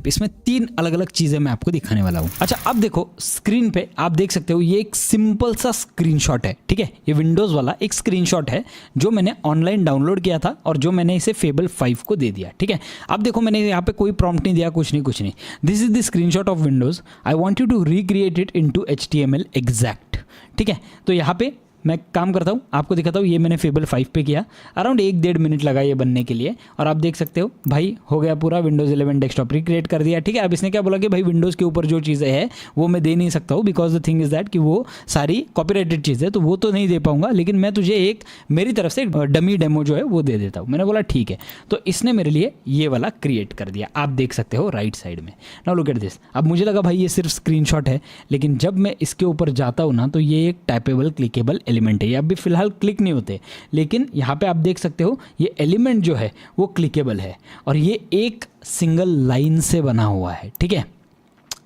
इसमें 3 अलग अलग चीजें मैं आपको दिखाने वाला हूं। अच्छा, अब देखो स्क्रीन पे आप देख सकते हो ये एक सिंपल सा स्क्रीनशॉट है, ठीक है। ये विंडोज वाला एक स्क्रीनशॉट है जो मैंने ऑनलाइन डाउनलोड किया था और जो मैंने इसे फेबल 5 को दे दिया, ठीक है। अब देखो मैंने यहाँ पे कोई प्रॉम्प्ट नहीं दिया, कुछ नहीं। This is the screenshot of Windows. I want you to recreate it into HTML exact, ठीक है। तो यहाँ पे मैं काम करता हूँ, आपको दिखाता हूँ। ये मैंने फेबल 5 पे किया, अराउंड 1-1.5 मिनट लगा ये बनने के लिए। और आप देख सकते हो भाई हो गया पूरा, विंडोज़ 11 डेस्कटॉप रिक्रिएट कर दिया, ठीक है। अब इसने क्या बोला कि भाई विंडोज़ के ऊपर जो चीज़ें हैं वो मैं दे नहीं सकता हूँ, because the thing is that कि वो सारी कॉपीराइटेड चीज़ है, तो वो तो नहीं दे पाऊंगा, लेकिन मैं तुझे एक मेरी तरफ से डमी डेमो जो है वो दे देता हूँ। मैंने बोला ठीक है, तो इसने मेरे लिए ये वाला क्रिएट कर दिया, आप देख सकते हो राइट साइड में। Now look at this. अब मुझे लगा भाई ये सिर्फ स्क्रीनशॉट है, लेकिन जब मैं इसके ऊपर जाता हूँ ना तो ये एक टाइपेबल क्लिकेबल एलिमेंट है। ये अभी फिलहाल क्लिक नहीं होते, लेकिन यहाँ पे आप देख सकते हो ये एलिमेंट जो है वो क्लिकेबल है और ये एक सिंगल लाइन से बना हुआ है, ठीक है।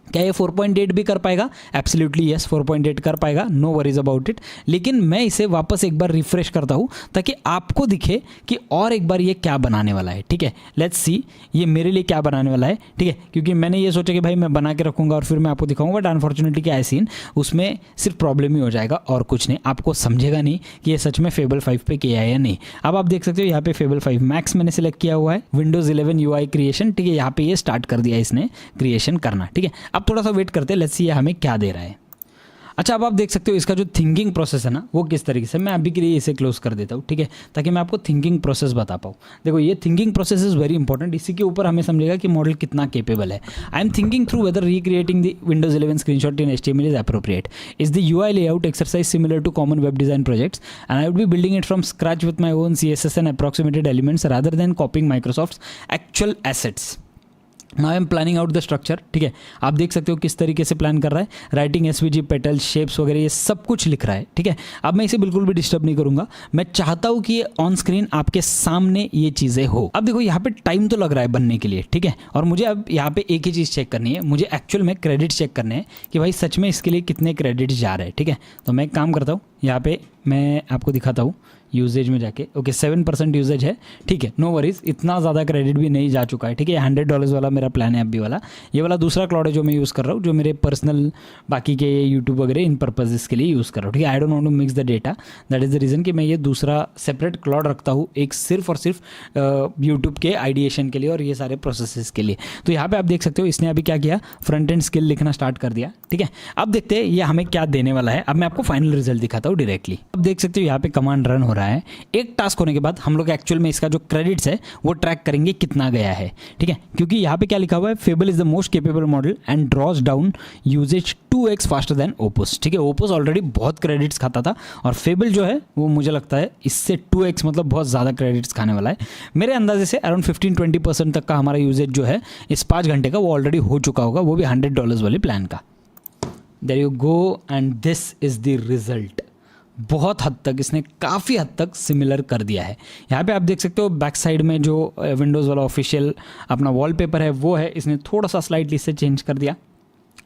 क्या ये 4.8 भी कर पाएगा? एब्सोल्युटली यस, 4.8 कर पाएगा, नो वरीज अबाउट इट। लेकिन मैं इसे वापस एक बार रिफ्रेश करता हूँ ताकि आपको दिखे कि और एक बार ये क्या बनाने वाला है, ठीक है। लेट्स सी ये मेरे लिए क्या बनाने वाला है, ठीक है। क्योंकि मैंने ये सोचा कि भाई मैं बना के रखूँगा और फिर मैं आपको दिखाऊंगा, बट अनफॉर्चुनेटली क्या है सीन, उसमें सिर्फ प्रॉब्लम ही हो जाएगा और कुछ नहीं, आपको समझेगा नहीं कि ये सच में फेबल 5 पे किया है या नहीं। अब आप देख सकते हो यहाँ पे फेबल 5 मैक्स मैंने सेलेक्ट किया हुआ है, विंडोज़ 11 UI क्रिएशन, ठीक है। यहाँ पे ये स्टार्ट कर दिया इसने क्रिएशन करना, ठीक है। अब थोड़ा सा वेट करते हैं, लेट्स सी ये हमें क्या दे रहा है। अच्छा, अब आप देख सकते हो इसका जो थिंकिंग प्रोसेस है ना वो किस तरीके से, मैं अभी के लिए इसे क्लोज कर देता हूँ, ठीक है, ताकि मैं आपको थिंकिंग प्रोसेस बता पाऊँ। देखो ये thinking process is very important, इसी के ऊपर हमें समझेगा कि मॉडल कितना केपेबल है। I am thinking through whether recreating the Windows 11 screenshot in HTML is appropriate. Is the UI layout exercise similar to common web design projects, and I would be building it from scratch with my own CSS and approximated elements rather than copying Microsoft's actual assets. Now I am planning out the structure, ठीक है। आप देख सकते हो किस तरीके से plan कर रहा है, राइटिंग SVG, पेटल, शेप्स वगैरह ये सब कुछ लिख रहा है, ठीक है। अब मैं इसे बिल्कुल भी डिस्टर्ब नहीं करूंगा, मैं चाहता हूँ कि ऑन स्क्रीन आपके सामने ये चीज़ें हो। अब देखो यहाँ पे टाइम तो लग रहा है बनने के लिए, ठीक है, और मुझे अब यहाँ पे एक ही चीज़ चेक करनी है, मुझे एक्चुअल में क्रेडिट चेक करने हैं कि भाई सच में इसके लिए कितने क्रेडिट जा रहे हैं, ठीक है। तो मैं एक काम करता हूँ, यहाँ पे मैं आपको दिखाता हूँ यूजेज में जाके, ओके 7% यूजेज है, ठीक है, नो वरीज, इतना ज़्यादा क्रेडिट भी नहीं जा चुका है, ठीक है। $100 वाला मेरा प्लान है अभी वाला, ये वाला दूसरा क्लाउड है जो मैं यूज़ कर रहा हूँ, जो मेरे पर्सनल बाकी के यूट्यूब वगैरह इन पर्पजेस के लिए यूज़ कर रहा हूँ, ठीक है। I don't want to mix the data, that is the reason कि मैं ये दूसरा सेपरेट क्लाउड रखता हूँ, एक सिर्फ और सिर्फ यूट्यूब के आइडिएशन के लिए और ये सारे प्रोसेसेस के लिए। तो यहाँ पे आप देख सकते हो इसने अभी क्या किया, फ्रंट एंड स्किल लिखना स्टार्ट कर दिया, ठीक है। अब देखते हैं ये हमें क्या देने वाला है। अब मैं आपको फाइनल रिजल्ट दिखाता हूँ डायरेक्टली। अब देख सकते हो यहाँ पे कमांड रन हो रहा है। एक टास्क होने के बाद हम लोग एक्चुअल में इसका जो क्रेडिट्स है वो ट्रैक करेंगे कितना गया है, ठीक है। क्योंकि यहाँ पे क्या लिखा हुआ है, Fable is the most capable model and draws down usages 2x faster than Opus, ठीक है। ओपस ऑलरेडी बहुत क्रेडिट्स खाता था और फेबल जो है वो मुझे लगता है इससे 2x मतलब बहुत ज़्यादा क्रेडिट्स खाने वाला है। मेरे अंदाजे से अराउंड 15-20% तक का हमारा यूजेज जो है इस 5 घंटे का वो ऑलरेडी हो चुका होगा, वो भी $100 वाले प्लान का। There you go and this is the result. बहुत हद तक इसने काफ़ी हद तक सिमिलर कर दिया है। यहाँ पे आप देख सकते हो बैक साइड में जो विंडोज़ वाला ऑफिशियल अपना वॉलपेपर है वो है, इसने थोड़ा सा स्लाइटली से चेंज कर दिया,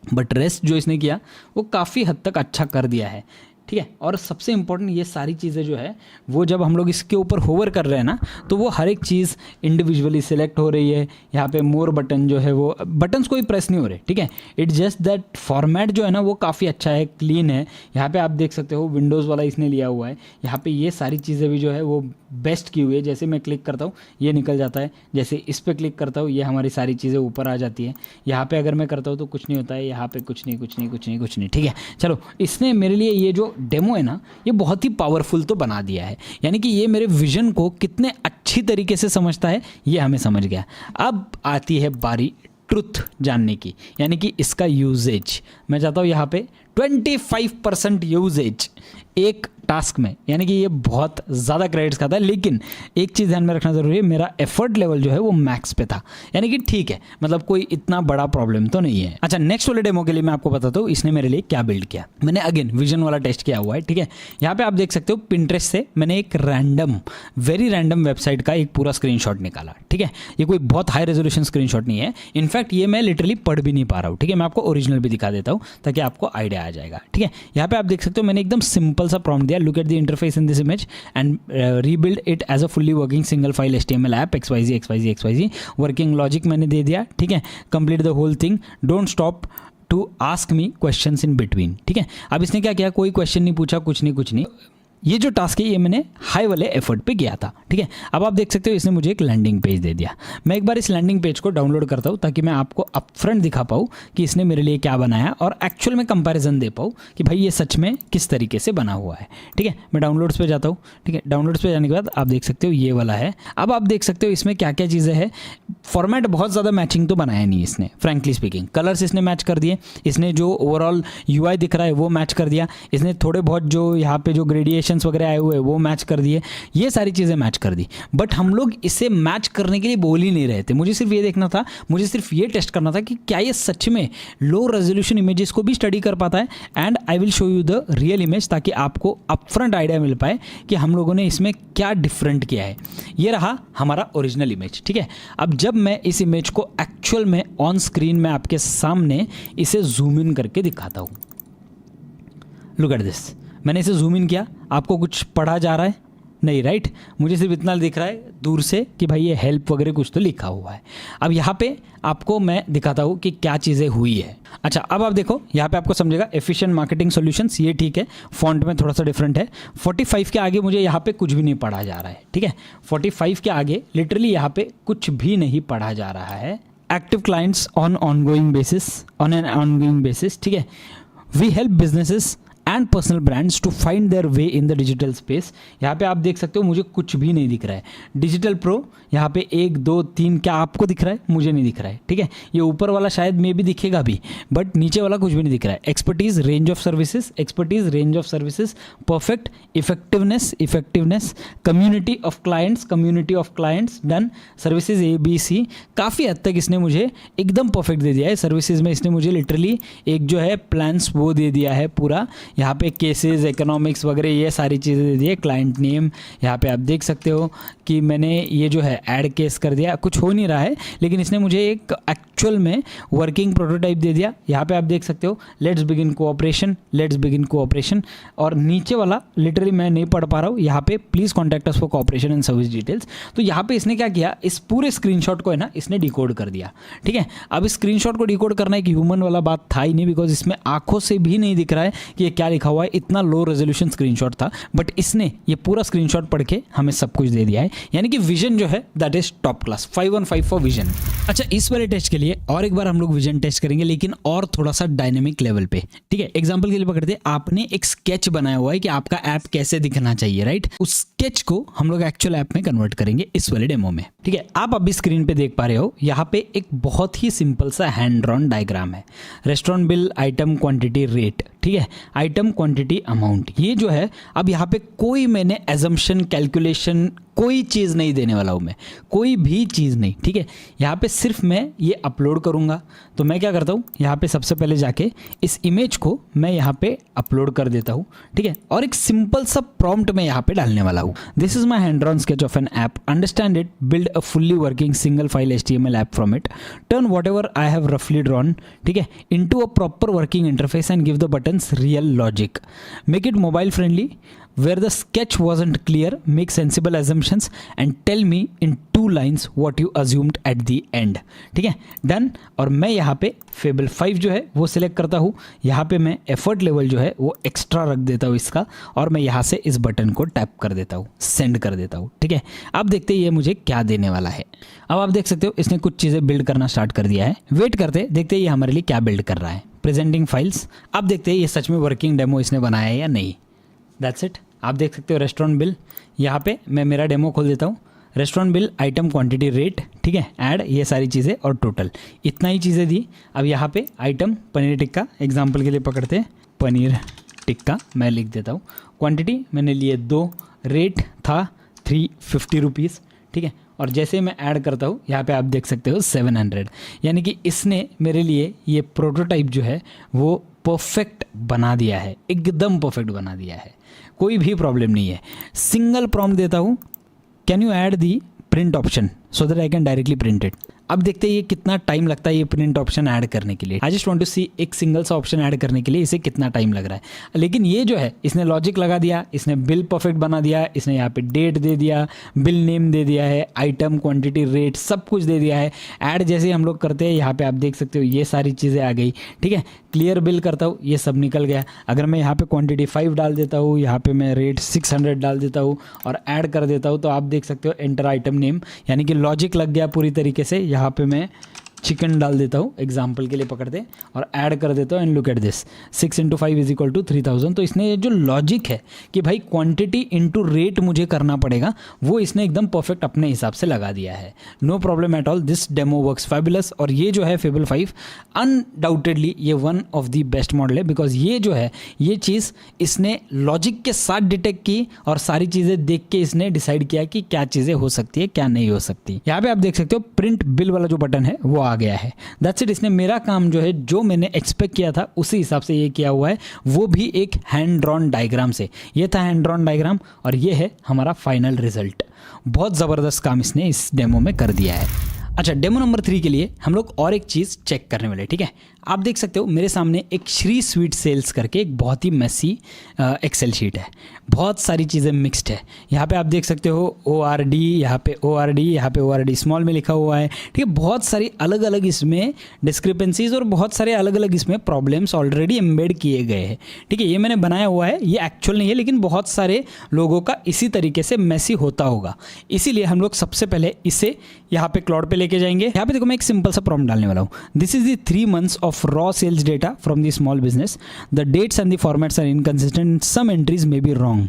बट रेस्ट जो इसने किया वो काफ़ी हद तक अच्छा कर दिया है, ठीक है। और सबसे इंपॉर्टेंट ये सारी चीज़ें जो है वो जब हम लोग इसके ऊपर होवर कर रहे हैं ना तो वो हर एक चीज़ इंडिविजुअली सिलेक्ट हो रही है। यहाँ पे मोर बटन जो है वो बटन्स कोई प्रेस नहीं हो रहे, ठीक है। इट्स जस्ट दैट फॉर्मेट जो है ना वो काफ़ी अच्छा है, क्लीन है। यहाँ पे आप देख सकते हो विंडोज़ वाला इसने लिया हुआ है। यहाँ पे ये सारी चीज़ें भी जो है वो बेस्ट की हुई है। जैसे मैं क्लिक करता हूँ ये निकल जाता है, जैसे इस पर क्लिक करता हूँ ये हमारी सारी चीज़ें ऊपर आ जाती है। यहाँ पे अगर मैं करता हूँ तो कुछ नहीं होता है, यहाँ पे कुछ नहीं, ठीक है। चलो इसने मेरे लिए ये जो डेमो है ना ये बहुत ही पावरफुल तो बना दिया है, यानी कि ये मेरे विजन को कितने अच्छी तरीके से समझता है ये हमें समझ गया। अब आती है बारी ट्रुथ जानने की, यानी कि इसका यूजेज। मैं चाहता हूँ यहाँ पे 25% यूजेज एक टास्क में, यानी कि ये बहुत ज़्यादा क्रेडिट्स खाता है। लेकिन एक चीज़ ध्यान में रखना ज़रूरी है, मेरा एफर्ट लेवल जो है वो मैक्स पे था, यानी कि ठीक है, मतलब कोई इतना बड़ा प्रॉब्लम तो नहीं है। अच्छा, नेक्स्ट वाले डेमो के लिए मैं आपको बताता हूँ इसने मेरे लिए क्या बिल्ड किया। मैंने अगेन विजन वाला टेस्ट किया हुआ है, ठीक है। यहाँ पे आप देख सकते हो पिंटरेस्ट से मैंने एक वेरी रैंडम वेबसाइट का एक पूरा स्क्रीनशॉट निकाला, ठीक है। ये कोई बहुत हाई रेजोल्यूशन स्क्रीनशॉट नहीं है, इनफैक्ट ये मैं लिटरली पढ़ भी नहीं पा रहा हूँ, ठीक है। मैं आपको ओरिजिनल भी दिखा देता हूँ ताकि आपको आइडिया आ आ जाएगा। ठीक है, यहाँ पे आप देख सकते हो मैंने एकदम सिंपल सा प्रॉम्प्ट दिया, look at the interface in this image and rebuild it as a fully working single file HTML app XYZ working logic मैंने दे दिया। ठीक है, complete the whole thing, don't stop to ask me questions in between. ठीक है, अब इसने क्या किया, कोई क्वेश्चन नहीं पूछा, कुछ नहीं। ये जो टास्क है ये मैंने हाई वाले एफर्ट पे किया था। ठीक है, अब आप देख सकते हो इसने मुझे एक लैंडिंग पेज दे दिया। मैं एक बार इस लैंडिंग पेज को डाउनलोड करता हूँ ताकि मैं आपको अपफ्रंट दिखा पाऊँ कि इसने मेरे लिए क्या बनाया और एक्चुअल में कंपैरिजन दे पाऊँ कि भाई ये सच में किस तरीके से बना हुआ है। ठीक है, मैं डाउनलोड्स पे जाता हूँ। ठीक है, डाउनलोड्स पे जाने के बाद आप देख सकते हो ये वाला है। अब आप देख सकते हो इसमें क्या क्या चीज़ें हैं। फॉर्मेट बहुत ज़्यादा मैचिंग तो बनाया नहीं इसने, फ्रैंकली स्पीकिंग। कलर्स इसने मैच कर दिए, इसने जो ओवरऑल UI दिख रहा है वो मैच कर दिया, इसने थोड़े बहुत जो यहाँ पे जो ग्रेडिएशंस वगैरह आए हुए वो मैच कर दिए, ये सारी चीज़ें मैच कर दी। बट हम लोग इसे मैच करने के लिए बोल ही नहीं रहे थे। मुझे सिर्फ ये देखना था, मुझे सिर्फ ये टेस्ट करना था कि क्या ये सच में लो रेजोल्यूशन इमेजेस को भी स्टडी कर पाता है। And I will show you the real image ताकि आपको अपफ्रंट आइडिया मिल पाए कि हम लोगों ने इसमें क्या डिफरेंट किया है। ये रहा हमारा ओरिजिनल इमेज। ठीक है, अब जब मैं इस इमेज को एक्चुअल में ऑन स्क्रीन में आपके सामने इसे जूम इन करके दिखाता हूँ, लुक एट दिस। मैंने इसे जूम इन किया, आपको कुछ पढ़ा जा रहा है? नहीं, राइट। मुझे सिर्फ इतना दिख रहा है दूर से कि भाई ये हेल्प वगैरह कुछ तो लिखा हुआ है। अब यहाँ पे आपको मैं दिखाता हूँ कि क्या चीज़ें हुई है। अच्छा, अब आप देखो यहाँ पे आपको समझेगा एफिशिएंट मार्केटिंग सॉल्यूशंस, ये ठीक है, फॉन्ट में थोड़ा सा डिफरेंट है। 45 के आगे मुझे यहाँ पे कुछ भी नहीं पढ़ा जा रहा है। ठीक है, 45 के आगे लिटरली यहाँ पे कुछ भी नहीं पढ़ा जा रहा है। Active clients on an ongoing basis. ठीक है, we help businesses and personal brands to find their way in the digital space. यहाँ पे आप देख सकते हो मुझे कुछ भी नहीं दिख रहा है। डिजिटल प्रो यहाँ पे 1 2 3, क्या आपको दिख रहा है? मुझे नहीं दिख रहा है। ठीक है, ये ऊपर वाला शायद मे भी दिखेगा भी, बट नीचे वाला कुछ भी नहीं दिख रहा है। Expertise range of services, perfect, effectiveness, community of clients done, services ABC। काफ़ी हद तक इसने मुझे एकदम परफेक्ट दे दिया है। सर्विसेज में इसने मुझे लिटरली एक जो है प्लान्स वो दे दिया है पूरा। यहाँ पे केसेस, इकोनॉमिक्स वगैरह ये सारी चीज़ें दे दी है। क्लाइंट नेम यहाँ पे आप देख सकते हो कि मैंने ये जो है ऐड केस कर दिया। कुछ हो नहीं रहा है लेकिन इसने मुझे एक एक्चुअल में वर्किंग प्रोटोटाइप दे दिया। यहाँ पे आप देख सकते हो लेट्स बिगिन कोऑपरेशन, और नीचे वाला लिटरली मैं नहीं पढ़ पा रहा हूँ। यहाँ पे please contact us for cooperation and service details. तो यहाँ पे इसने क्या किया, इस पूरे स्क्रीनशॉट को है ना इसने डिकोड कर दिया। ठीक है, अब इस स्क्रीनशॉट को डिकोड करना एक ह्यूमन वाला बात था ही नहीं, बिकॉज इसमें आंखों से भी नहीं दिख रहा है कि ये क्या लिखा हुआ है। इतना लो रेजोल्यूशन स्क्रीनशॉट था, बट इसने ये पूरा स्क्रीनशॉट पढ़ के हमें सब कुछ दे दिया है। यानी कि विजन जो है that is top class, 515 for vision. अच्छा, इस वाले टेस्ट के लिए और एक बार हम लोग विजन टेस्ट करेंगे, लेकिन और थोड़ा सा डायनेमिक लेवल पे। ठीक है, एग्जांपल के लिए पकड़ते हैं, आपने एक स्केच बनाया हुआ है कि आपका ऐप कैसे दिखना चाहिए, राइट। उस स्केच को हम लोग एक्चुअल ऐप में कन्वर्ट करेंगे इस वाले डेमो में। ठीक है, आप अभी स्क्रीन पे देख पा रहे हो, यहाँ पे एक बहुत ही सिंपल सा हैंड ड्रॉन डायग्राम है। Restaurant bill, item quantity, rate. ठीक है, आइटम क्वांटिटी अमाउंट, ये जो है अब यहाँ पे कोई मैंने एजम्पशन कैलकुलेशन कोई चीज़ नहीं देने वाला हूँ मैं, कोई भी चीज़ नहीं। ठीक है, यहाँ पे सिर्फ मैं ये अपलोड करूँगा। तो मैं क्या करता हूँ, यहाँ पे सबसे पहले जाके इस इमेज को मैं यहाँ पे अपलोड कर देता हूँ। ठीक है, और एक सिंपल सा प्रॉम्प्ट मैं यहाँ पे डालने वाला हूँ। This is my hand drawn sketch of an app, understand it, build a fully working single file HTML app from it, turn whatever I have रफली ड्रॉन, ठीक है, into a proper working interface and give the buttons real logic, make it mobile friendly, where the sketch wasn't clear, make sensible assumptions and tell me in 2 lines what you assumed at the end। ठीक है, done. और मैं यहाँ पे fable 5 जो है वो select करता हूँ। यहाँ पे मैं एफर्ट लेवल जो है वो एक्स्ट्रा रख देता हूँ इसका, और मैं यहाँ से इस बटन को टैप कर देता हूँ, सेंड कर देता हूँ। ठीक है, अब देखते हैं ये मुझे क्या देने वाला है। अब आप देख सकते हो इसने कुछ चीज़ें बिल्ड करना स्टार्ट कर दिया है। वेट करते देखते ये हमारे लिए क्या बिल्ड कर रहा है। प्रेजेंटिंग फाइल्स, अब देखते हैं ये सच में वर्किंग डेमो इसने बनाया है या नहीं। That's it. आप देख सकते हो रेस्टोरेंट बिल, यहाँ पे मैं मेरा डेमो खोल देता हूँ। Restaurant bill, item quantity, rate, ठीक है, ऐड, ये सारी चीज़ें और टोटल, इतना ही चीज़ें दी। अब यहाँ पे आइटम पनीर टिक्का, एग्जांपल के लिए पकड़ते हैं, पनीर टिक्का मैं लिख देता हूँ। क्वांटिटी मैंने लिए 2, रेट था 350 रुपीज़। ठीक है, और जैसे मैं ऐड करता हूँ यहाँ पे आप देख सकते हो 700। यानी कि इसने मेरे लिए ये प्रोटोटाइप जो है वो परफेक्ट बना दिया है, एकदम परफेक्ट बना दिया है, कोई भी प्रॉब्लम नहीं है। सिंगल प्रॉम्प्ट देता हूँ, can you add the print option, so that I can directly print it. अब देखते हैं ये कितना टाइम लगता है ये प्रिंट ऑप्शन ऐड करने के लिए। आई जस्ट वांट टू सी एक सिंगल सा ऑप्शन ऐड करने के लिए इसे कितना टाइम लग रहा है। लेकिन ये जो है इसने लॉजिक लगा दिया, इसने बिल परफेक्ट बना दिया, इसने यहाँ पे डेट दे दिया, बिल नेम दे दिया है, आइटम क्वांटिटी रेट सब कुछ दे दिया है। ऐड जैसे हम लोग करते हैं यहाँ पे आप देख सकते हो ये सारी चीज़ें आ गई, ठीक है। क्लियर बिल करता हूँ, ये सब निकल गया। अगर मैं यहाँ पे क्वांटिटी 5 डाल देता हूँ, यहाँ पे मैं रेट 600 डाल देता हूँ और ऐड कर देता हूँ, तो आप देख सकते हो एंटर आइटम नेम, यानी कि लॉजिक लग गया पूरी तरीके से। यहाँ पे मैं चिकन डाल देता हूँ एग्जाम्पल के लिए पकड़ते और ऐड कर देता हूँ एंड लुक एट दिस 6 × 5 = 3000। तो इसने जो लॉजिक है कि भाई क्वांटिटी इनटू रेट मुझे करना पड़ेगा वो इसने एकदम परफेक्ट अपने हिसाब से लगा दिया है। No problem at all, this demo works fabulous. और ये जो है फेबल 5 अनडाउटेडली ये one of the best model है, बिकॉज ये जो है ये चीज़ इसने लॉजिक के साथ डिटेक्ट की और सारी चीज़ें देख के इसने डिसाइड किया कि क्या चीज़ें हो सकती है क्या नहीं हो सकती। यहाँ पे आप देख सकते हो प्रिंट बिल वाला जो बटन है वो आ गया है। That's it. इसने मेरा काम जो है जो मैंने एक्सपेक्ट किया था उसी हिसाब से ये किया हुआ है, वो भी एक हैंड ड्रॉन डायग्राम से। ये था हैंड ड्रॉन डायग्राम और ये है हमारा फाइनल रिजल्ट। बहुत ज़बरदस्त काम इसने इस डेमो में कर दिया है। अच्छा, डेमो नंबर 3 के लिए हम लोग और एक चीज़ चेक करने वाले, ठीक है। आप देख सकते हो मेरे सामने एक श्री स्वीट सेल्स करके एक बहुत ही मैसी एक्सेल शीट है। बहुत सारी चीज़ें मिक्स्ड है। यहाँ पे आप देख सकते हो ORD, यहाँ पे ORD, यहाँ पे ORD स्मॉल में लिखा हुआ है, ठीक है। बहुत सारी अलग अलग इसमें डिस्क्रिपेंसीज और बहुत सारे अलग अलग इसमें प्रॉब्लम्स ऑलरेडी एम्बेड किए गए हैं, ठीक है। ये मैंने बनाया हुआ है, ये एक्चुअल नहीं है, लेकिन बहुत सारे लोगों का इसी तरीके से मैसी होता होगा। इसीलिए हम लोग सबसे पहले इसे यहाँ पे क्लाउड पे लेके जाएंगे। यहाँ पे देखो मैं एक सिंपल सा प्रॉम्प्ट डालने वाला हूँ। This is the 3 months of raw sales data from the small business. The dates and the formats are inconsistent. Some entries may be wrong.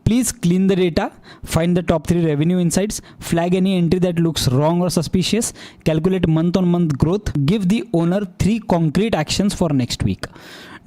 Please clean the data, find the top 3 revenue insights, flag any entry that looks wrong or suspicious, calculate month on month growth, give the owner 3 concrete actions for next week.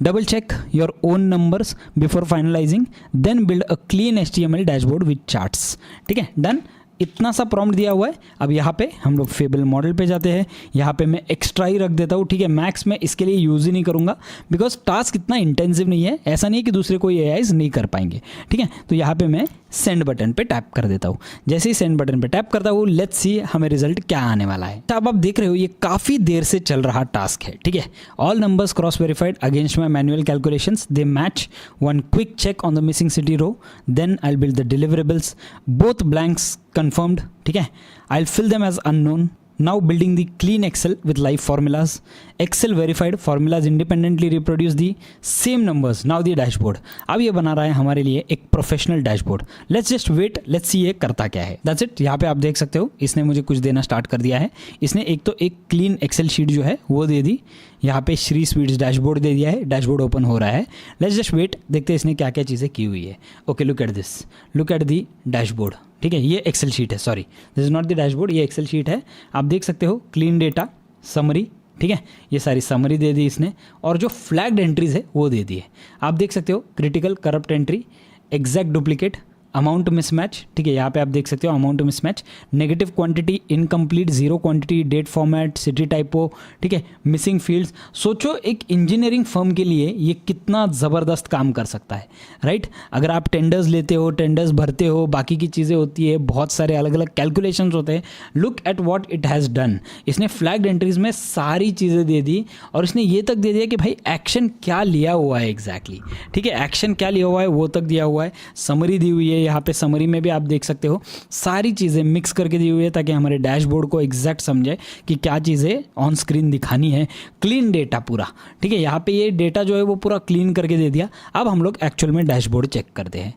Double check your own numbers before finalizing, then build a clean HTML dashboard with charts. ठीक है, done. इतना सा prompt दिया हुआ है। अब यहाँ पे हम लोग फेबल मॉडल पे जाते हैं। यहाँ पे मैं एक्स्ट्रा ही रख देता हूँ, ठीक है। मैक्स में इसके लिए यूज़ ही नहीं करूँगा बिकॉज टास्क इतना इंटेंसिव नहीं है। ऐसा नहीं है कि दूसरे कोई AIs नहीं कर पाएंगे, ठीक है। तो यहाँ पे मैं सेंड बटन पे टैप कर देता हूँ। जैसे ही सेंड बटन पे टैप करता हूँ, लेट्स सी हमें रिजल्ट क्या आने वाला है। तो अब आप देख रहे हो ये काफ़ी देर से चल रहा टास्क है, ठीक है। All numbers cross verified against my manual calculations, they match. One quick check on the missing city row, then I build the deliverables, both blanks confirmed, ठीक है। I'll fill them as unknown. Now building the clean Excel with live formulas. Excel verified formulas independently reproduce the same numbers. Now the dashboard. अब ये बना रहा है हमारे लिए एक professional dashboard. Let's just wait, let's see ये करता क्या है। That's it। यहाँ पे आप देख सकते हो इसने मुझे कुछ देना स्टार्ट कर दिया है। इसने एक तो एक क्लीन एक्सेल शीट जो है वो दे दी, यहाँ पे श्री स्वीट्स डैशबोर्ड दे दिया है। डैशबोर्ड ओपन हो रहा है। लेट्स जस्ट वेट, देखते हैं इसने क्या क्या चीज़ें की हुई है। Okay, look at this, look at the dashboard, ठीक है। ये एक्सेल शीट है, sorry this is not the dashboard, ये एक्सेल शीट है। आप देख सकते हो क्लीन डेटा समरी, ठीक है। ये सारी समरी दे दी इसने और जो फ्लैग्ड एंट्रीज है वो दे दी है। आप देख सकते हो critical corrupt entry, exact duplicate, amount mismatch, ठीक है। यहाँ पे आप देख सकते हो amount mismatch, negative quantity, incomplete, zero quantity, date format, city typo, ठीक है, मिसिंग फील्ड्स। सोचो एक इंजीनियरिंग फर्म के लिए ये कितना ज़बरदस्त काम कर सकता है, राइट। अगर आप टेंडर्स लेते हो, टेंडर्स भरते हो, बाकी की चीज़ें होती है, बहुत सारे अलग अलग कैलकुलेशंस होते हैं। Look at what it has done. इसने फ्लैग्ड एंट्रीज में सारी चीज़ें दे दी और इसने ये तक दे दिया कि भाई एक्शन क्या लिया हुआ है एग्जैक्टली, ठीक है। एक्शन क्या लिया हुआ है वो तक दिया हुआ है। समरी दी हुई है, यहाँ पे समरी में भी आप देख सकते हो सारी चीज़ें मिक्स करके दी हुई है ताकि हमारे डैशबोर्ड को एग्जैक्ट समझे कि क्या चीज़ें ऑन स्क्रीन दिखानी है। क्लीन डेटा पूरा, ठीक है। यहाँ पे ये डेटा जो है वो पूरा क्लीन करके दे दिया। अब हम लोग एक्चुअल में डैशबोर्ड चेक करते हैं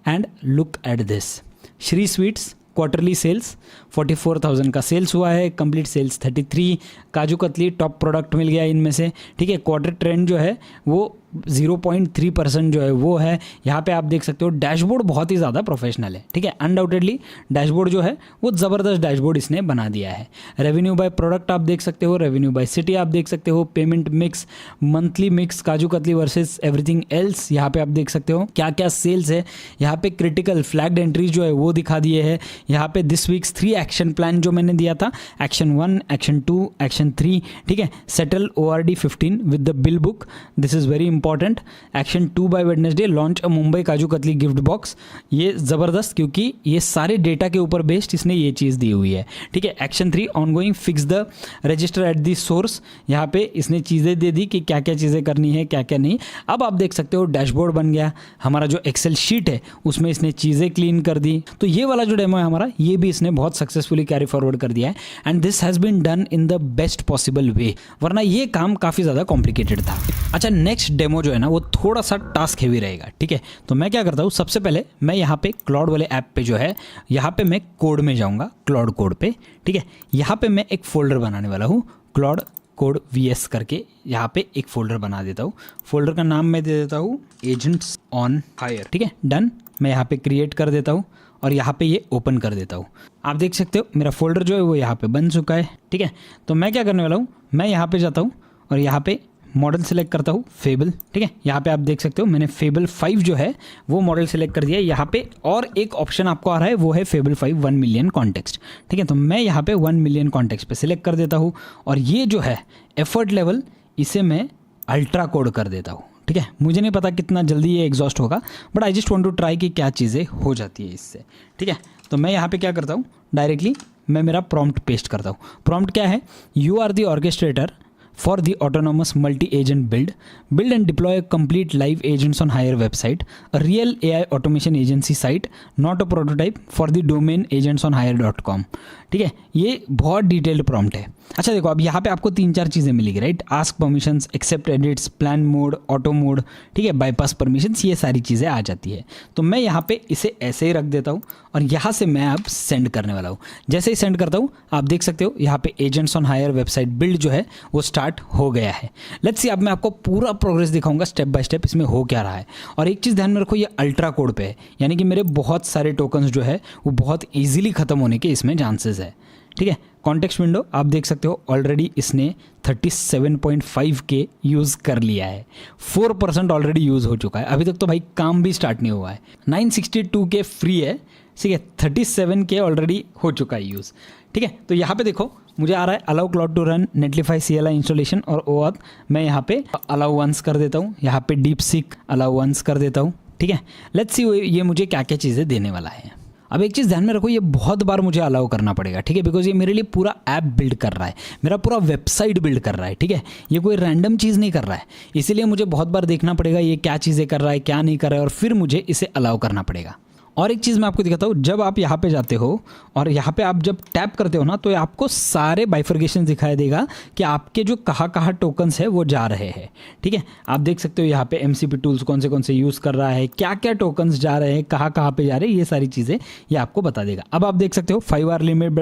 and look at this. Shri sweets quarterly sales 44,000 का सेल्स हुआ है, complete sales 33, kaju katli top product मिल गया इनमें से, ठीक है। क्वार्टर ट्रेंड जो है वो 0.3% जो है वो है। यहाँ पे आप देख सकते हो डैशबोर्ड बहुत ही ज़्यादा प्रोफेशनल है, ठीक है। अनडाउटेडली डैशबोर्ड जो है वो ज़बरदस्त डैशबोर्ड इसने बना दिया है। रेवेन्यू बाय प्रोडक्ट आप देख सकते हो, रेवेन्यू बाय सिटी आप देख सकते हो, payment mix, monthly mix, kaju katli versus everything else यहाँ पे आप देख सकते हो क्या क्या सेल्स है। यहाँ पे क्रिटिकल फ्लैग्ड एंट्रीज जो है वो दिखा दिए है। यहाँ पे दिस वीक्स 3 एक्शन प्लान जो मैंने दिया था, एक्शन 1, एक्शन 2, एक्शन 3, ठीक है। Settle ORD 15 with the bill book, this is very important, action 2 bye Wednesday launch a Mumbai kaju katli gift box. ये ज़बरदस्त, क्योंकि ये सारे डेटा के ऊपर बेस्ड इसने ये चीज़ दी हुई है, ठीक है। Action 3 ongoing fix the register at the source. यहाँ पे इसने चीज़ें दे दी कि क्या क्या चीज़ें करनी है, क्या क्या नहीं। अब आप देख सकते हो डैशबोर्ड बन गया, हमारा जो एक्सेल शीट है उसमें इसने चीज़ें क्लीन कर दी। तो ये वाला जो डेमो है हमारा, ये भी इसने बहुत सक्सेसफुली कैरी फॉरवर्ड कर दिया है, and this has been done in the best possible way, वरना ये काम काफ़ी ज़्यादा कॉम्प्लिकेटेड था। अच्छा, नेक्स्ट डेमो जो है ना वो थोड़ा सा टास्क हेवी रहेगा, ठीक है। तो मैं क्या करता हूँ, सबसे पहले मैं यहाँ पे क्लाउड वाले ऐप पे जो है, यहाँ पे मैं कोड में जाऊँगा, क्लाउड कोड पे, ठीक है। यहाँ पे मैं एक फोल्डर बनाने वाला हूँ, क्लाउड कोड VS करके यहाँ पे एक फोल्डर बना देता हूँ। फोल्डर का नाम मैं दे देता हूँ एजेंट्स ऑन हायर, ठीक है। डन, मैं यहाँ पे क्रिएट कर देता हूँ और यहाँ पे ये ओपन कर देता हूँ। आप देख सकते हो मेरा फोल्डर जो है वो यहाँ पे बन चुका है, ठीक है। तो मैं क्या करने वाला हूँ, मैं यहाँ पे जाता हूँ और यहाँ पे मॉडल सेलेक्ट करता हूँ फेबल, ठीक है। यहाँ पे आप देख सकते हो मैंने फेबल 5 जो है वो मॉडल सेलेक्ट कर दिया है यहाँ पे, और एक ऑप्शन आपको आ रहा है वो है फेबल 5 1 मिलियन कॉन्टेक्स्ट, ठीक है। तो मैं यहाँ पे 1 मिलियन कॉन्टेक्स्ट पे सिलेक्ट कर देता हूँ और ये जो है एफर्ट लेवल, इसे मैं अल्ट्रा कोड कर देता हूँ, ठीक है। मुझे नहीं पता कितना जल्दी ये एग्जॉस्ट होगा, but I just want to try कि क्या चीज़ें हो जाती है इससे, ठीक है। तो मैं यहाँ पे क्या करता हूँ, डायरेक्टली मैं मेरा प्रॉम्प्ट पेस्ट करता हूँ। प्रॉम्प्ट क्या है, you are the orchestrator for the autonomous multi-agent build and deploy complete live agents on Hire website, a real AI automation agency site, not a prototype, for the domain agents on hire.com, ठीक है। ये बहुत detailed prompt है। अच्छा देखो, अब यहाँ पे आपको 3-4 चीज़ें मिलेगी, right. Ask permissions, accept edits, plan mode, auto mode, ठीक है, बाईपास परमिशंस, ये सारी चीज़ें आ जाती है। तो मैं यहाँ पे इसे ऐसे ही रख देता हूँ और यहाँ से मैं अब सेंड करने वाला हूँ। जैसे ही सेंड करता हूँ, आप देख सकते हो यहाँ पे agents on hire website build जो है वो स्टार्ट हो गया है। लेट्स सी, अब मैं आपको पूरा प्रोग्रेस दिखाऊंगा स्टेप बाय स्टेप इसमें हो क्या रहा है। और एक चीज़ ध्यान में रखो, ये अल्ट्रा कोड पे है, यानी कि मेरे बहुत सारे टोकन्स जो है वो बहुत ईजिली ख़त्म होने के इसमें चांसेस है, ठीक है। कॉन्टेक्स्ट विंडो आप देख सकते हो ऑलरेडी इसने 37.5K यूज़ कर लिया है, 4% ऑलरेडी यूज़ हो चुका है। अभी तक तो भाई काम भी स्टार्ट नहीं हुआ है। 962K फ्री है, ठीक है। 37K ऑलरेडी हो चुका है यूज़, ठीक है। तो यहाँ पे देखो मुझे आ रहा है allow Claude to run Netlify CLI installation और OAuth, मैं यहाँ पे अलाउ वंस कर देता हूँ, यहाँ पे डीप सीक अलाउ वंस कर देता हूँ, ठीक है। लेट्स सी ये मुझे क्या क्या चीज़ें देने वाला है। अब एक चीज़ ध्यान में रखो, ये बहुत बार मुझे अलाउ करना पड़ेगा, ठीक है, बिकॉज ये मेरे लिए पूरा ऐप बिल्ड कर रहा है, मेरा पूरा वेबसाइट बिल्ड कर रहा है, ठीक है। ये कोई रैंडम चीज़ नहीं कर रहा है, इसीलिए मुझे बहुत बार देखना पड़ेगा ये क्या चीज़ें कर रहा है, क्या नहीं कर रहा है, और फिर मुझे इसे अलाउ करना पड़ेगा। और एक चीज़ मैं आपको दिखाता हूँ, जब आप यहाँ पे जाते हो और यहाँ पे आप जब टैप करते हो ना, तो आपको सारे बाइफर्गेशन दिखाई देगा कि आपके जो कहाँ टोकन्स है वो जा रहे हैं, ठीक है। आप देख सकते हो यहाँ पे MCP टूल्स कौन से यूज़ कर रहा है, क्या क्या टोकन्स जा रहे हैं, कहाँ पे जा रहे हैं, ये सारी चीज़ें ये आपको बता देगा। अब आप देख सकते हो 5 आवर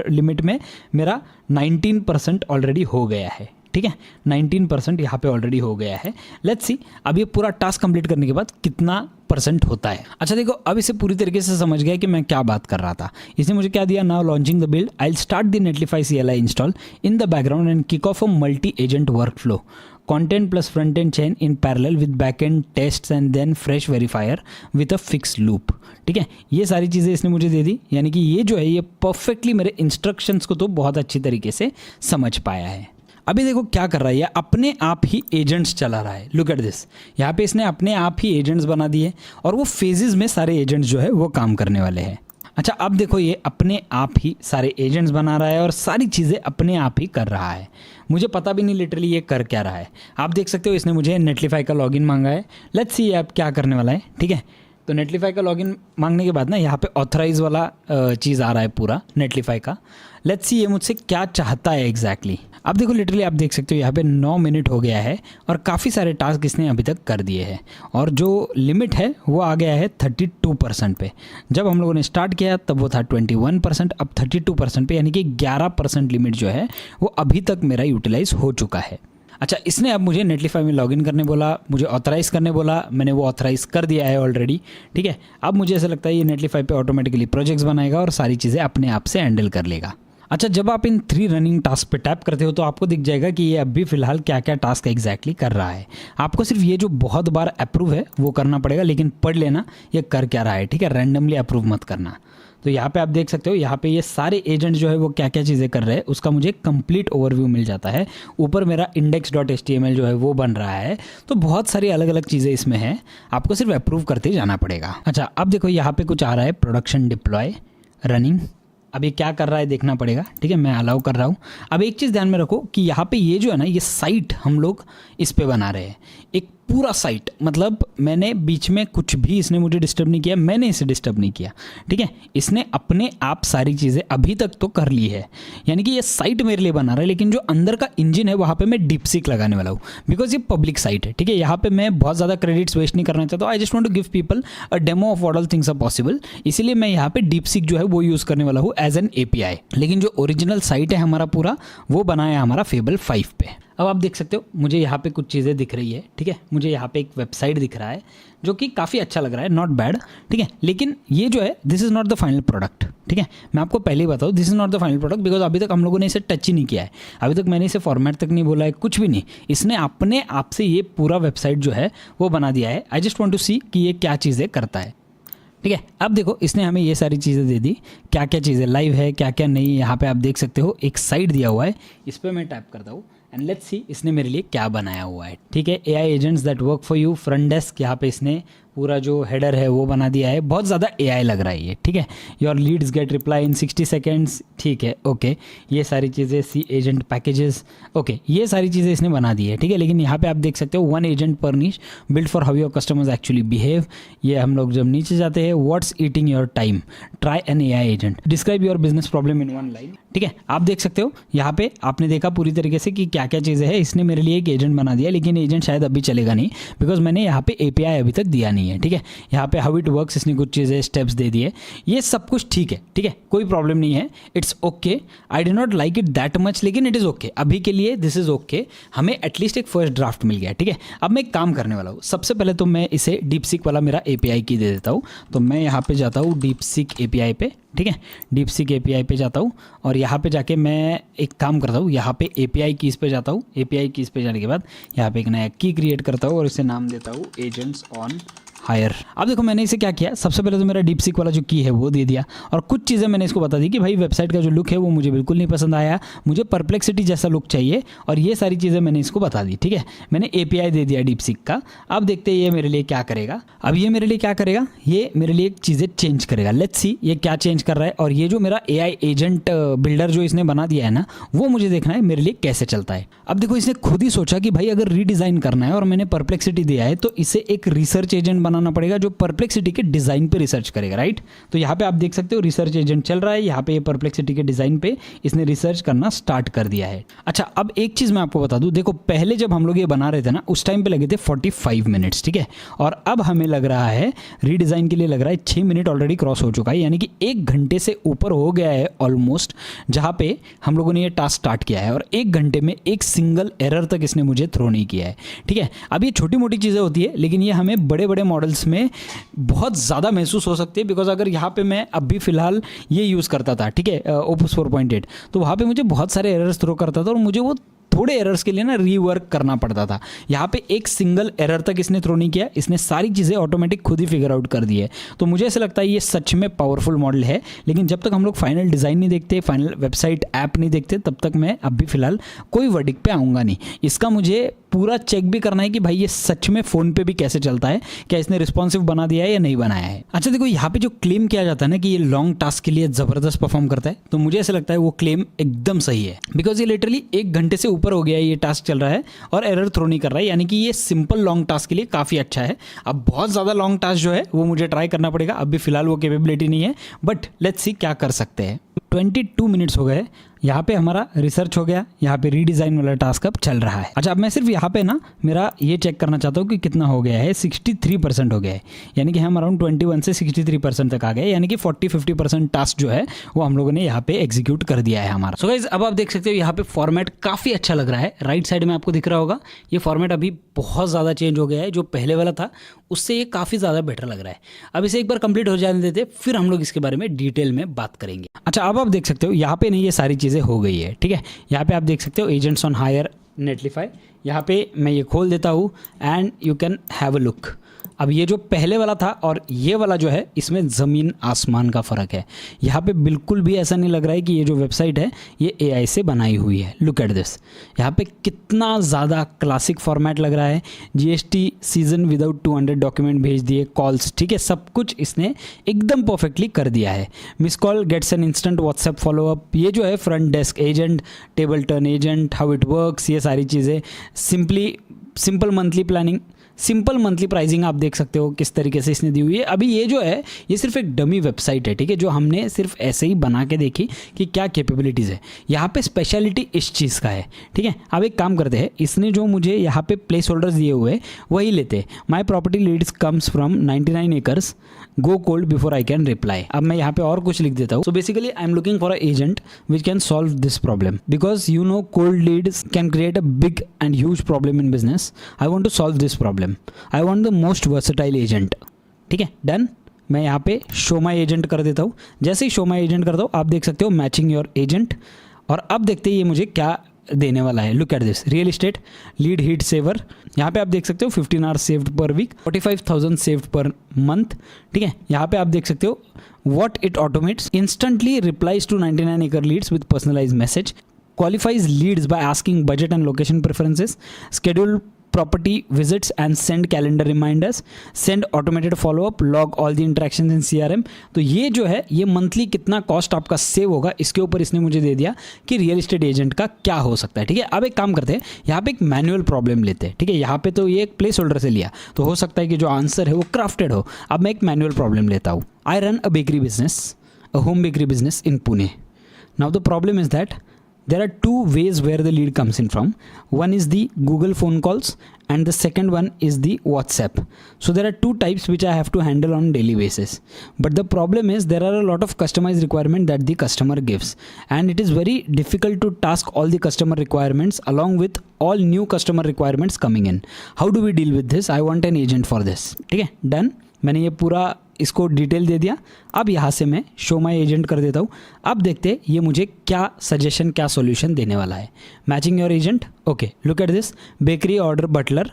लिमिट में मेरा 19% ऑलरेडी हो गया है, ठीक है। 19% यहाँ पे ऑलरेडी हो गया है। लेट्स सी अब ये पूरा टास्क कंप्लीट करने के बाद कितना % होता है। अच्छा देखो, अब इसे पूरी तरीके से समझ गया कि मैं क्या बात कर रहा था। इसने मुझे क्या दिया, now launching the build, I will start the नेटलीफाई CLI install in the background and kick of a multi agent work flow, content plus front end chain in parallel with back end tests and then fresh verifier with a fixed loop, ठीक है। ये सारी चीज़ें इसने मुझे दे दी, यानी कि ये जो है ये परफेक्टली मेरे इंस्ट्रक्शंस को तो बहुत अच्छी तरीके से समझ पाया है। अभी देखो क्या कर रहा है, ये अपने आप ही एजेंट्स चला रहा है। लुक एट दिस, यहाँ पे इसने अपने आप ही एजेंट्स बना दिए और वो फेजेस में सारे एजेंट्स जो है वो काम करने वाले हैं। अच्छा अब देखो, ये अपने आप ही सारे एजेंट्स बना रहा है और सारी चीज़ें अपने आप ही कर रहा है। मुझे पता भी नहीं लिटरली ये कर क्या रहा है। आप देख सकते हो इसने मुझे नेटलीफाई का लॉगिन मांगा है। लेट्स सी अब क्या करने वाला है, ठीक है। तो नेटलीफाई का लॉगिन मांगने के बाद ना यहाँ पे ऑथराइज वाला चीज़ आ रहा है पूरा नेटलीफाई का। लेट्स सी ये मुझसे क्या चाहता है एग्जैक्टली। अब देखो लिटरली आप देख सकते हो यहाँ पे 9 मिनट हो गया है और काफ़ी सारे टास्क इसने अभी तक कर दिए हैं और जो लिमिट है वो आ गया है 32% पे। जब हम लोगों ने स्टार्ट किया तब वो था 21%, अब 32% पे, यानी कि 11% लिमिट जो है वो अभी तक मेरा यूटिलाइज हो चुका है। अच्छा, इसने अब मुझे नेटलीफाई में लॉगिन करने बोला, मुझे ऑथराइज़ करने बोला, मैंने वो ऑथराइज़ कर दिया है ऑलरेडी, ठीक है। अब मुझे ऐसा लगता है ये नेटलीफाई पे ऑटोमेटिकली प्रोजेक्ट्स बनाएगा और सारी चीज़ें अपने आप से हैंडल कर लेगा। अच्छा, जब आप इन 3 रनिंग टास्क पे टैप करते हो तो आपको दिख जाएगा कि ये अभी फ़िलहाल क्या क्या टास्क एग्जैक्टली कर रहा है। आपको सिर्फ ये जो बहुत बार अप्रूव है वो करना पड़ेगा, लेकिन पढ़ लेना ये कर क्या रहा है, ठीक है। रैंडमली अप्रूव मत करना। तो यहाँ पे आप देख सकते हो, यहाँ पे ये सारे एजेंट जो है वो क्या क्या चीज़ें कर रहे हैं उसका मुझे कंप्लीट ओवरव्यू मिल जाता है। ऊपर मेरा index.html जो है वो बन रहा है। तो बहुत सारी अलग अलग चीज़ें इसमें हैं, आपको सिर्फ अप्रूव करते जाना पड़ेगा। अच्छा, अब देखो यहाँ पे कुछ आ रहा है प्रोडक्शन डिप्लॉय रनिंग। अब ये क्या कर रहा है देखना पड़ेगा, ठीक है, मैं अलाउ कर रहा हूँ। अब एक चीज़ ध्यान में रखो कि यहाँ पे ये जो है ना, ये साइट हम लोग इस पे बना रहे हैं, एक पूरा साइट, मतलब मैंने बीच में कुछ भी इसने मुझे डिस्टर्ब नहीं किया, मैंने इसे डिस्टर्ब नहीं किया, ठीक है। इसने अपने आप सारी चीज़ें अभी तक तो कर ली है, यानी कि ये साइट मेरे लिए बना रहा है, लेकिन जो अंदर का इंजन है वहाँ पे मैं डीपसीक लगाने वाला हूँ, बिकॉज ये पब्लिक साइट है, ठीक है। यहाँ पे मैं बहुत ज़्यादा क्रेडिट्स वेस्ट नहीं करना चाहता हूँ। I just want to give people a demo of what all things are possible, इसीलिए मैं यहाँ पे डीपसीक जो है वो यूज़ करने वाला हूँ एज एन API। लेकिन जो ओरिजिनल साइट है हमारा पूरा, वो बनाया है हमारा Fable 5 पे। अब आप देख सकते हो मुझे यहाँ पे कुछ चीज़ें दिख रही है, ठीक है। मुझे यहाँ पे एक वेबसाइट दिख रहा है जो कि काफ़ी अच्छा लग रहा है, नॉट बैड, ठीक है। लेकिन ये जो है this is not the final product, ठीक है। मैं आपको पहले ही बताऊँ, this is not the final product, because अभी तक हम लोगों ने इसे टच ही नहीं किया है। अभी तक मैंने इसे फॉर्मेट तक नहीं बोला है, कुछ भी नहीं। इसने अपने आप से ये पूरा वेबसाइट जो है वो बना दिया है। आई जस्ट वॉन्ट टू सी कि ये क्या चीज़ें करता है, ठीक है। अब देखो इसने हमें ये सारी चीज़ें दे दी, क्या क्या चीज़ें लाइव है, क्या क्या नहीं। यहाँ पे आप देख सकते हो एक साइट दिया हुआ है, इस पर मैं टैप करता हूँ एंड लेट्स सी इसने मेरे लिए क्या बनाया हुआ है, ठीक है। AI agents that work for you, front desk, यहाँ पे इसने पूरा जो हेडर है वो बना दिया है। बहुत ज़्यादा AI लग रहा है ये, ठीक है। Your leads get reply in 60 seconds, ठीक है, ओके। ये सारी चीज़ें, सी एजेंट पैकेजेस, ओके, ये सारी चीज़ें इसने बना दी है, ठीक है। लेकिन यहाँ पे आप देख सकते हो 1 agent per niche, build for how your customers actually behave. ये हम लोग जब नीचे जाते हैं, what's eating your time, try an AI agent, describe your business problem in 1 line, ठीक है। आप देख सकते हो यहाँ पे आपने देखा पूरी तरीके से कि क्या क्या चीज़ें हैं। इसने मेरे लिए एक एजेंट बना दिया, लेकिन एजेंट शायद अभी चलेगा नहीं, बिकॉज मैंने यहाँ पे API अभी तक दिया नहीं है, ठीक है। यहाँ पे हाउ इट वर्क्स इसने कुछ चीज़ें स्टेप्स दे दिए, ये सब कुछ ठीक है, ठीक है, कोई प्रॉब्लम नहीं है, it's okay. I did not like it that much, लेकिन इट इज़ ओके, अभी के लिए दिस इज़ ओके। हमें एटलीस्ट एक फर्स्ट ड्राफ्ट मिल गया, ठीक है। अब मैं एक काम करने वाला हूँ, सबसे पहले तो मैं इसे डीपसीक वाला मेरा API की दे देता हूँ। तो मैं यहाँ पे जाता हूँ डीपसीक API पे, ठीक है, डीपसीक API पे जाता हूँ और यहाँ पे जाके मैं एक काम करता हूँ, यहाँ पे API कीज़ पे जाता हूँ। API कीज़ पे जाने के बाद यहाँ पे एक नया की क्रिएट करता हूँ और इसे नाम देता हूँ एजेंट्स ऑन हायर। अब देखो मैंने इसे क्या किया, सबसे पहले तो मेरा डीपसीक वाला जो की है वो दे दिया और कुछ चीज़ें मैंने इसको बता दी कि भाई वेबसाइट का जो लुक है वो मुझे बिल्कुल नहीं पसंद आया, मुझे परप्लेक्सिटी जैसा लुक चाहिए, और ये सारी चीज़ें मैंने इसको बता दी, ठीक है। मैंने API दे दिया डीपसीक का। अब देखते हैं ये मेरे लिए क्या करेगा। अब ये मेरे लिए क्या करेगा, ये मेरे लिए चीज़ें चेंज करेगा। लेट्स सी ये क्या चेंज कर रहा है, और ये जो मेरा AI एजेंट बिल्डर जो इसने बना दिया है ना, वो मुझे देखना है मेरे लिए कैसे चलता है। अब देखो इसने खुद ही सोचा कि भाई अगर रीडिज़ाइन करना है और मैंने परप्लेक्सिटी दिया है तो इसे एक रिसर्च एजेंट बनाना पड़ेगा जो परप्लेक्सिटी के डिज़ाइन पे रिसर्च करेगा, राइट। तो यहाँ पे आप देख सकते हो रिसर्च एजेंट चल रहा है, यहाँ पे ये परप्लेक्सिटी के डिज़ाइन पे इसने रिसर्च करना स्टार्ट कर दिया है। अच्छा, अब एक चीज़ मैं आपको बता दूँ, देखो पहले जब हम लोग ये बना रहे थे ना, उस टाइम पे लगे थे 45 मिनट्स, ठीक है, और अब हमें लग रहा है रीडिज़ाइन के लिए लग रहा है 6 मिनट ऑलरेडी क्रॉस हो चुका है, यानी कि 1 घंटे से ऊपर हो गया है ऑलमोस्ट, जहाँ पे हम लोगों ने ये टास्क स्टार्ट किया है, और 1 घंटे में एक सिंगल एरर तक इसने मुझे थ्रो नहीं किया है, ठीक है। अब ये छोटी मोटी चीज़ें होती है, लेकिन ये हमें बड़े बड़े मॉडल्स में बहुत ज़्यादा महसूस हो सकती है, बिकॉज अगर यहाँ पे मैं अभी फ़िलहाल ये यूज़ करता था, ठीक है, ओपस 4.8, तो वहाँ पे मुझे बहुत सारे एरर्स थ्रो करता था और मुझे वो थोड़े एरर्स के लिए ना रीवर्क करना पड़ता था। यहाँ पे एक सिंगल एरर तक इसने थ्रो नहीं किया, इसने सारी चीज़ें ऑटोमेटिक खुद ही फिगर आउट कर दी है। तो मुझे ऐसा लगता है ये सच में पावरफुल मॉडल है, लेकिन जब तक हम लोग फाइनल डिज़ाइन नहीं देखते, फाइनल वेबसाइट ऐप नहीं देखते, तब तक मैं अभी फ़िलहाल कोई वर्डिक्ट पे आऊँगा नहीं। इसका मुझे पूरा चेक भी करना है कि भाई ये सच में फ़ोन पे भी कैसे चलता है, क्या इसने रिस्पॉन्सिव बना दिया है या नहीं बनाया है। अच्छा देखो यहाँ पे जो क्लेम किया जाता है ना कि ये लॉन्ग टास्क के लिए ज़बरदस्त परफॉर्म करता है, तो मुझे ऐसा लगता है वो क्लेम एकदम सही है, बिकॉज ये लिटरली 1 घंटे से ऊपर हो गया है ये टास्क चल रहा है और एरर थ्रो नहीं कर रहा है, यानी कि ये सिंपल लॉन्ग टास्क के लिए काफ़ी अच्छा है। अब बहुत ज़्यादा लॉन्ग टास्क जो है वो मुझे ट्राई करना पड़ेगा, अभी फिलहाल वो कैपेबिलिटी नहीं है, बट लेट्स सी क्या कर सकते हैं। 22 मिनट्स हो गए, यहाँ पे हमारा रिसर्च हो गया, यहाँ पे रीडिज़ाइन वाला टास्क अब चल रहा है। अच्छा, अब मैं सिर्फ यहाँ पे ना मेरा ये चेक करना चाहता हूँ कि कितना हो गया है। 63% हो गया है, यानी कि हम अराउंड 21 से 63% तक आ गए, यानी कि 40-50% टास्क जो है वो हम लोगों ने यहाँ पे एग्जीक्यूट कर दिया है हमारा। सो गाइस, अब आप देख सकते हो यहाँ पे फॉर्मेट काफ़ी अच्छा लग रहा है। राइट साइड में आपको दिख रहा होगा ये फॉर्मेट अभी बहुत ज़्यादा चेंज हो गया है, जो पहले वाला था उससे ये काफ़ी ज़्यादा बेटर लग रहा है। अब इसे एक बार कंप्लीट हो जाने देते, फिर हम लोग इसके बारे में डिटेल में बात करेंगे। अच्छा, अब आप देख सकते हो यहाँ पे नहीं, ये सारी चीज़ें हो गई है, ठीक है। यहाँ पे आप देख सकते हो एजेंट्स ऑन हायर नेटलीफाई, यहाँ पे मैं ये खोल देता हूँ and you can have a look. अब ये जो पहले वाला था और ये वाला जो है, इसमें ज़मीन आसमान का फ़र्क है। यहाँ पे बिल्कुल भी ऐसा नहीं लग रहा है कि ये जो वेबसाइट है ये AI से बनाई हुई है। लुक एट दिस, यहाँ पे कितना ज़्यादा क्लासिक फॉर्मेट लग रहा है। GST सीजन विदाउट 200 डॉक्यूमेंट भेज दिए, कॉल्स, ठीक है, सब कुछ इसने एकदम परफेक्टली कर दिया है। Miss call gets an instant WhatsApp follow up, ये जो है front desk agent, table turn agent, how it works, ये सारी चीज़ें। Simple monthly planning, simple monthly pricing आप देख सकते हो किस तरीके से इसने दी हुई है। अभी ये जो है ये सिर्फ एक डमी वेबसाइट है, ठीक है, जो हमने सिर्फ ऐसे ही बना के देखी कि क्या कैपेबिलिटीज़ है। यहाँ पे स्पेशलिटी इस चीज़ का है, ठीक है। अब एक काम करते हैं, इसने जो मुझे यहाँ पे प्लेस होल्डर्स दिए हुए वही लेते। My property leads comes from 99 acres, go cold before I can reply. अब मैं यहाँ पे और कुछ लिख देता हूँ। So basically I am looking for a agent which can solve this problem, because you know cold leads can create a big and huge problem in business. I want to solve this problem, I want the most versatile agent. ठीक है, done. मैं यहाँ पे show my agent कर देता हूँ। जैसे ही show my agent करता हूँ, आप देख सकते हो मैचिंग योर एजेंट। और अब देखते हैं ये मुझे क्या देने वाला है। Look at this, real estate lead heat saver. यहाँ पे आप देख सकते हो 15 hours saved per week, 45,000 saved per month. ठीक है, यहाँ पे आप देख सकते हो what it automates, instantly replies to 99 एकड़ leads with personalised message, qualifies leads by asking budget and location preferences, schedule property visits and send calendar reminders, send automated follow up, log all the interactions in CRM। तो ये जो है ये monthly कितना cost आपका save होगा, इसके ऊपर इसने मुझे दे दिया कि रियल एस्टेट एजेंट का क्या हो सकता है। ठीक है, अब एक काम करते हैं, यहाँ पे एक मैनुअल प्रॉब्लम लेते हैं। ठीक है, यहाँ पे तो ये एक प्लेस होल्डर से लिया, तो हो सकता है कि जो आंसर है वो क्राफ्टेड हो। अब मैं एक मैनुअल प्रॉब्लम लेता हूँ। I run a bakery business, a home bakery business in Pune. Now the problem is that there are two ways where the lead comes in from. One is the Google phone calls and the second one is the WhatsApp. So there are two types which I have to handle on daily basis. But the problem is there are a lot of customized requirement that the customer gives, and it is very difficult to task all the customer requirements along with all new customer requirements coming in. How do we deal with this? I want an agent for this. ठीक है, done. मैंने ये पूरा इसको detail दे दिया। अब यहाँ से मैं शो माई एजेंट कर देता हूँ। अब देखते ये मुझे क्या सजेशन, क्या सॉल्यूशन देने वाला है। Matching your agent, okay, look at this, bakery order butler.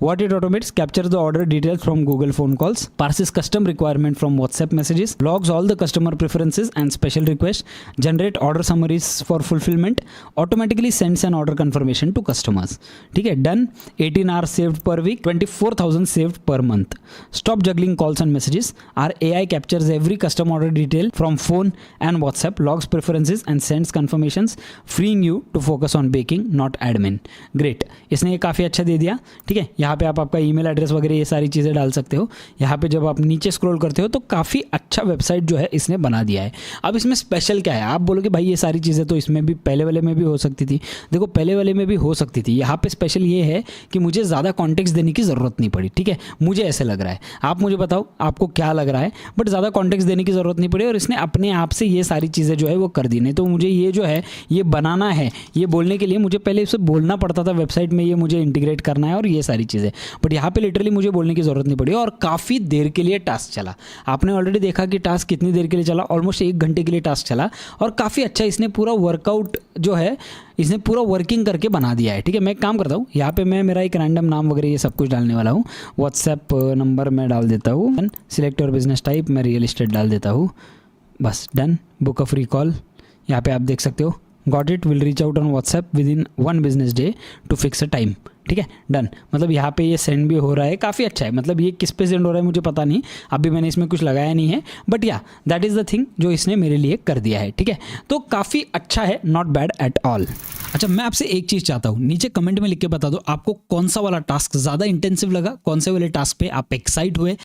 What it automates, captures the order details from Google phone calls, parses custom requirement from WhatsApp messages, logs all the customer preferences and special requests, generate order summaries for fulfillment, automatically sends an order confirmation to customers. ठीक है, done। 18 hours saved per week, 24,000 saved per month. Stop juggling calls and messages. Our AI captures every custom order detail from phone and WhatsApp, logs preferences and sends confirmations, freeing you to focus on baking, not admin. Great, इसने ये काफ़ी अच्छा दे दिया। ठीक है, यहाँ पे आप आपका ईमेल एड्रेस वगैरह ये सारी चीज़ें डाल सकते हो। यहाँ पे जब आप नीचे स्क्रॉल करते हो तो काफ़ी अच्छा वेबसाइट जो है इसने बना दिया है। अब इसमें स्पेशल क्या है, आप बोलोगे भाई ये सारी चीज़ें तो इसमें भी पहले वाले में भी हो सकती थी। देखो, पहले वाले में भी हो सकती थी। यहाँ पे स्पेशल ये है कि मुझे ज़्यादा कॉन्टेक्स्ट देने की ज़रूरत नहीं पड़ी। ठीक है, मुझे ऐसे लग रहा है, आप मुझे बताओ आपको क्या लग रहा है। बट ज़्यादा कॉन्टेक्स्ट देने की ज़रूरत नहीं पड़ी और इसने अपने आप से ये सारी चीज़ें जो है वो कर दी। नहीं तो मुझे ये जो है ये बनाना है, ये बोलने के लिए मुझे पहले इसे बोलना पड़ता था वेबसाइट में, ये मुझे इंटीग्रेट करना है और ये सारी चीज़ें। बट यहाँ पे लिटरली मुझे बोलने की ज़रूरत नहीं पड़ी और काफ़ी देर के लिए टास्क चला। आपने ऑलरेडी देखा कि टास्क कितनी देर के लिए चला, ऑलमोस्ट 1 घंटे के लिए टास्क चला और काफ़ी अच्छा इसने पूरा वर्कआउट जो है इसने पूरा वर्किंग करके बना दिया है। ठीक है, मैं एक काम करता हूँ, यहाँ पे मैं मेरा एक रैंडम नाम वगैरह ये सब कुछ डालने वाला हूँ। व्हाट्सएप नंबर मैं डाल देता हूँ, सिलेक्ट योर बिजनेस टाइप मैं रियल एस्टेट डाल देता हूँ, बस done. Book a free call, यहाँ पे आप देख सकते हो, got it, will reach out on WhatsApp within 1 business day to fix a time. ठीक है, डन। मतलब यहाँ पे ये सेंड भी हो रहा है, काफ़ी अच्छा है। मतलब ये किस पे सेंड हो रहा है मुझे पता नहीं, अभी मैंने इसमें कुछ लगाया नहीं है, बट या दैट इज़ द थिंग जो इसने मेरे लिए कर दिया है। ठीक है, तो काफ़ी अच्छा है, नॉट बैड एट ऑल। अच्छा, मैं आपसे एक चीज़ चाहता हूँ, नीचे कमेंट में लिख के बता दो आपको कौन सा वाला टास्क ज़्यादा इंटेंसिव लगा, कौन से वाले टास्क पे आप एक्साइट हुए,